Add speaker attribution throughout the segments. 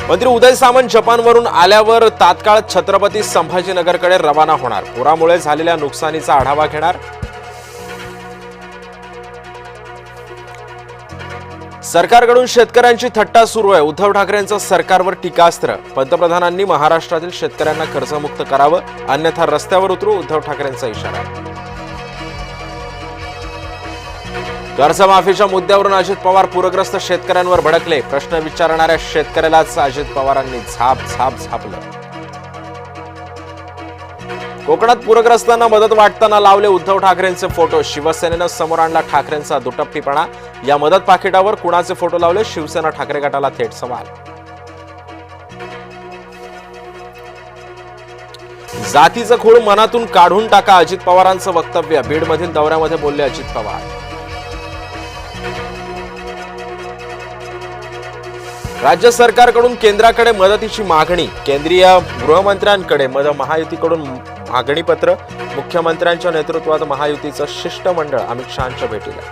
Speaker 1: मंत्री उदय सामंत जपानवरून आल्यावर तात्काळ छत्रपती संभाजीनगरकडे रवाना होणार. पुरामुळे झालेल्या नुकसानीचा आढावा घेणार. सरकारकडून शेतकऱ्यांची थट्टा सुरू आहे. उद्धव ठाकरेंचं सरकारवर टीकास्त्र. पंतप्रधानांनी महाराष्ट्रातील शेतकऱ्यांना कर्जमुक्त करावं, अन्यथा रस्त्यावर उतरू, उद्धव ठाकरेंचा इशारा. कर्जमाफीच्या मुद्द्यावरून अजित पवार पूरग्रस्त शेतकऱ्यांवर भडकले. प्रश्न विचारणाऱ्या शेतकऱ्यालाच अजित पवारांनी झापलं. कोकणात पूरग्रस्तांना मदत वाटताना लावले उद्धव ठाकरेंचे फोटो. शिवसेनेनं समोर आणला ठाकरेंचा दुटप्पीपणा. या मदत पाकिटावर कुणाचे फोटो लावले? शिवसेना ठाकरे गटाला थेट सवाल. जातीचं खूळ मनातून काढून टाका, अजित पवारांचं वक्तव्य. बीडमधील दौऱ्यामध्ये बोलले अजित पवार. राज्य सरकारकडून केंद्राकडे मदतीची मागणी. केंद्रीय गृहमंत्र्यांकडे महायुतीकडून मागणीपत्र. मुख्यमंत्र्यांच्या नेतृत्वात महायुतीचं शिष्टमंडळ अमित शहांच्या भेटीला.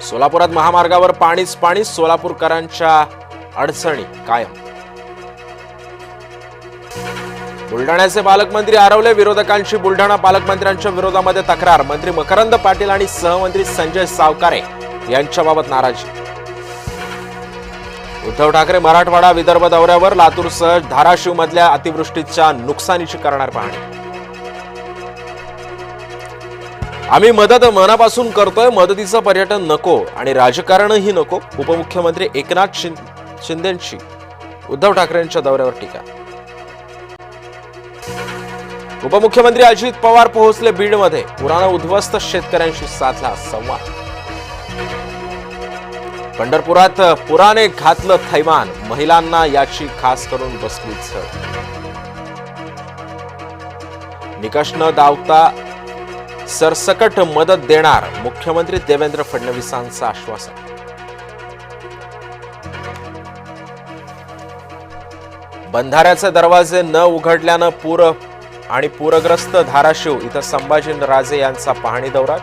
Speaker 1: सोलापुरात महामार्गावर पाणीच पाणी. सोलापूरकरांच्या अडचणी कायम. बुलढाण्याचे पालकमंत्री आरवले. विरोधकांची बुलढाणा पालकमंत्र्यांच्या विरोधामध्ये तक्रार. मंत्री मकरंद पाटील आणि सहमंत्री संजय सावकारे यांच्याबाबत नाराजी. उद्धव ठाकरे मराठवाडा विदर्भ दौऱ्यावर. लातूरसह धाराशिव मधल्या अतिवृष्टीच्या नुकसानीची करणार पाहणी. आम्ही मदत मनापासून करतोय. मदतीचं पर्यटन नको आणि राजकारणही नको. उपमुख्यमंत्री एकनाथ शिंदेंची उद्धव ठाकरेंच्या दौऱ्यावर टीका. उपमुख्यमंत्री अजित पवार पोहोचले बीडमध्ये. पुरानं उद्ध्वस्त शेतकऱ्यांशी साधला संवाद. पंढरपुरात पुराने घातलं थैमान. महिलांना याची खास करून बसली झळ. निकष न दावता सरसकट मदत देणार. मुख्यमंत्री देवेंद्र फडणवीसांचं आश्वासन. बंधाऱ्याचे दरवाजे न उघडल्यानं पूरग्रस्त धाराशिव इथं संभाजीराजे यांचा पाहणी दौरा.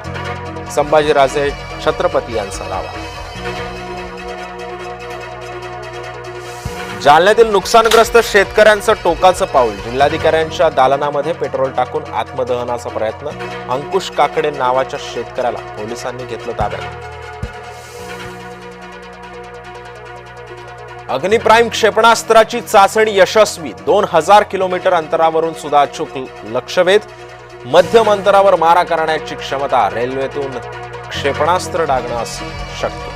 Speaker 1: संभाजीराजे छत्रपती यांचा दावा. जालन्यातील नुकसानग्रस्त शेतकऱ्यांचं टोकाचं पाऊल. जिल्हाधिकाऱ्यांच्या दालनामध्ये पेट्रोल टाकून आत्मदहनाचा प्रयत्न. अंकुश काकडे नावाच्या शेतकऱ्याला पोलिसांनी घेतलं ताब्यात. अग्निप्राईम क्षेपणास्त्राची चाचणी यशस्वी. 2000 किलोमीटर अंतरावरून सुद्धा अचूक लक्ष्यवेध. मध्यम अंतरावर मारा करण्याची क्षमता. रेल्वेतून क्षेपणास्त्र डागणं शक्य.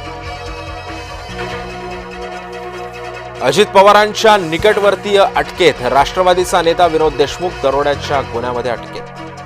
Speaker 1: अजित पवारांच्या निकटवर्तीय अटकेत. राष्ट्रवादीचा नेता विनोद देशमुख दरोड्याच्या गुन्ह्यामध्ये अटकेत.